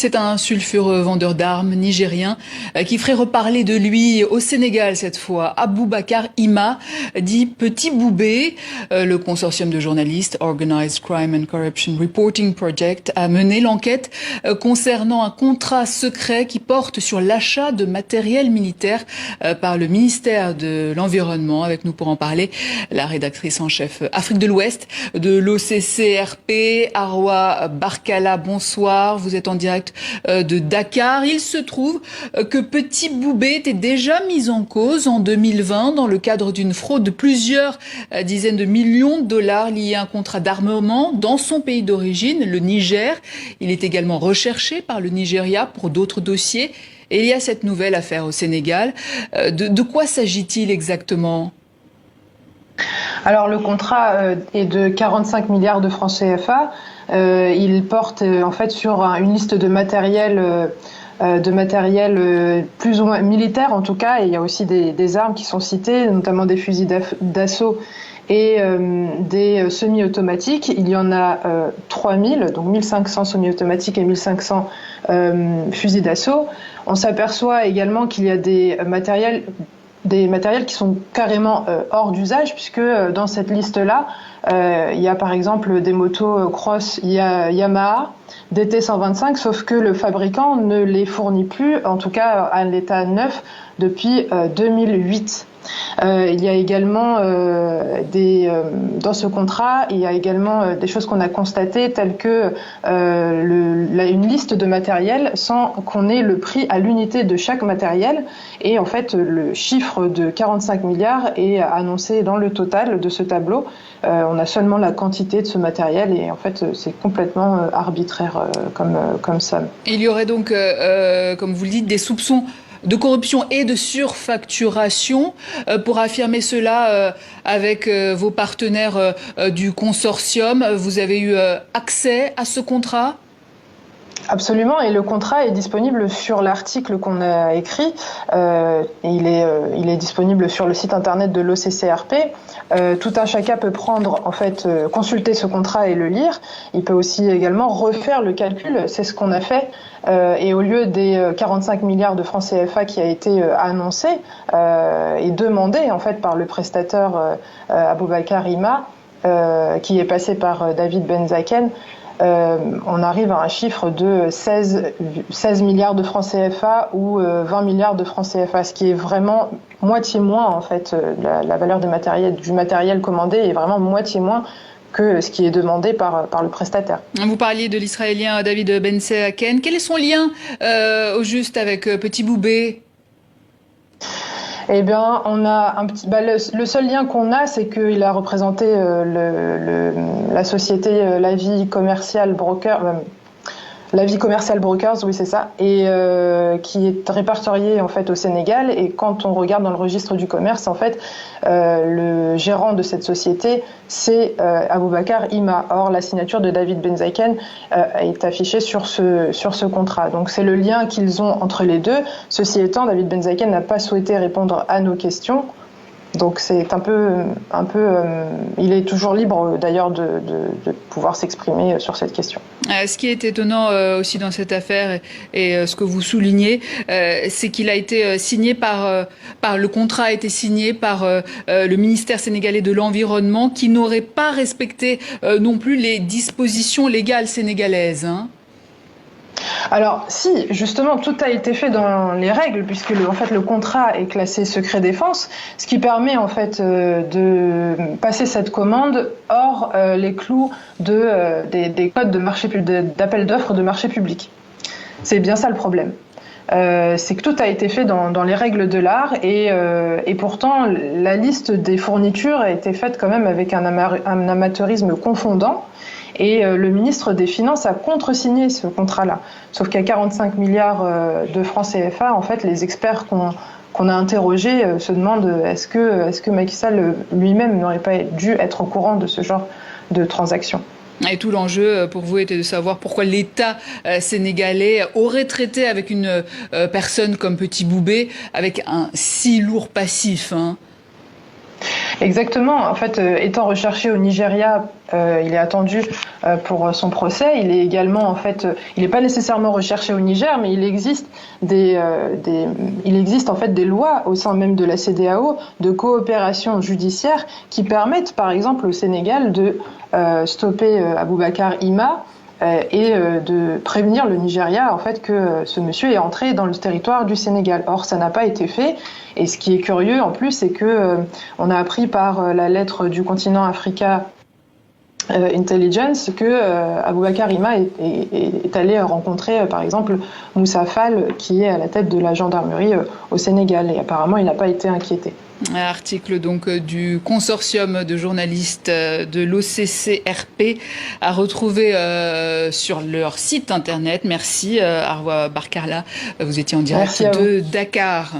C'est un sulfureux vendeur d'armes nigérien qui ferait reparler de lui au Sénégal cette fois. Aboubacar Ima, dit Petit Boubé. Le consortium de journalistes Organized Crime and Corruption Reporting Project a mené l'enquête concernant un contrat secret qui porte sur l'achat de matériel militaire par le ministère de l'Environnement. Avec nous pour en parler, la rédactrice en chef Afrique de l'Ouest de l'OCCRP, Arwa Barkala. Bonsoir, vous êtes en direct de Dakar. Il se trouve que Petit Boubé était déjà mis en cause en 2020 dans le cadre d'une fraude de plusieurs dizaines de millions de dollars liés à un contrat d'armement dans son pays d'origine, le Niger. Il est également recherché par le Nigeria pour d'autres dossiers. Et il y a cette nouvelle affaire au Sénégal. De quoi s'agit-il exactement ? Alors le contrat est de 45 milliards de francs CFA. Il porte en fait sur une liste de matériel plus ou moins militaire en tout cas. Et il y a aussi des armes qui sont citées, notamment des fusils d'assaut et des semi-automatiques. Il y en a 3000, donc 1500 semi-automatiques et 1500 fusils d'assaut. On s'aperçoit également qu'il y a des matériels qui sont carrément hors d'usage, puisque dans cette liste-là, il y a par exemple des motos cross Yamaha, DT125, sauf que le fabricant ne les fournit plus, en tout cas à l'état neuf, depuis 2008. Il y a également dans ce contrat, il y a également des choses qu'on a constatées, telles que une liste de matériel sans qu'on ait le prix à l'unité de chaque matériel. Et en fait, le chiffre de 45 milliards est annoncé dans le total de ce tableau. On a seulement la quantité de ce matériel et en fait, c'est complètement arbitraire comme somme. Il y aurait donc, comme vous le dites, des soupçons de corruption et de surfacturation. Pour affirmer cela avec vos partenaires du consortium, vous avez eu accès à ce contrat ? Absolument, et le contrat est disponible sur l'article qu'on a écrit. Il est disponible sur le site internet de l'OCCRP. Tout un chacun peut consulter ce contrat et le lire. Il peut aussi également refaire le calcul. C'est ce qu'on a fait. Et au lieu des 45 milliards de francs CFA qui a été annoncé et demandé en fait par le prestataire Aboubacar Ima, qui est passé par David Benzaken, on arrive à un chiffre de 16 milliards de francs CFA ou 20 milliards de francs CFA, ce qui est vraiment moitié moins en fait. La valeur du matériel commandé est vraiment moitié moins que ce qui est demandé par le prestataire. Vous parliez de l'Israélien David Benzaken. Quel est son lien au juste avec Petit Boubé ? Eh bien, on a le seul lien qu'on a, c'est qu'il a représenté la société La Vie Commercial Brokers, oui c'est ça, et qui est répertoriée en fait au Sénégal. Et quand on regarde dans le registre du commerce, en fait, le gérant de cette société, c'est Aboubacar Ima. Or, la signature de David Benzaken est affichée sur ce contrat. Donc, c'est le lien qu'ils ont entre les deux. Ceci étant, David Benzaken n'a pas souhaité répondre à nos questions. Donc c'est un peu, il est toujours libre d'ailleurs de pouvoir s'exprimer sur cette question. Ce qui est étonnant aussi dans cette affaire et ce que vous soulignez, c'est qu'il a été signé le contrat a été signé par le ministère sénégalais de l'Environnement, qui n'aurait pas respecté non plus les dispositions légales sénégalaises. Alors si, justement, tout a été fait dans les règles, puisque le contrat est classé secret défense, ce qui permet en fait de passer cette commande hors les clous des codes d'appel d'offres de marché public. C'est bien ça le problème. C'est que tout a été fait dans les règles de l'art et pourtant la liste des fournitures a été faite quand même avec un amateurisme confondant. Et le ministre des Finances a contresigné ce contrat-là. Sauf qu'à 45 milliards de francs CFA, en fait, les experts qu'on a interrogés se demandent est-ce que Macky Sall lui-même n'aurait pas dû être au courant de ce genre de transactions. Et tout l'enjeu pour vous était de savoir pourquoi l'État sénégalais aurait traité avec une personne comme Petit Boubé avec un si lourd passif. Exactement. En fait, étant recherché au Nigeria, il est attendu pour son procès. Il est également, en fait, il n'est pas nécessairement recherché au Niger, mais il existe en fait des lois au sein même de la CEDEAO de coopération judiciaire qui permettent, par exemple, au Sénégal de stopper Aboubacar Ima et de prévenir le Nigeria en fait que ce monsieur est entré dans le territoire du Sénégal. Or, ça n'a pas été fait. Et ce qui est curieux en plus, c'est que on a appris par la lettre du continent Africa Intelligence que Aboubacar Ima est allé rencontrer par exemple Moussa Fall qui est à la tête de la gendarmerie au Sénégal et apparemment il n'a pas été inquiété. Article donc du consortium de journalistes de l'OCCRP à retrouver sur leur site internet. Merci Arwa Barkarla, vous étiez en direct de Dakar.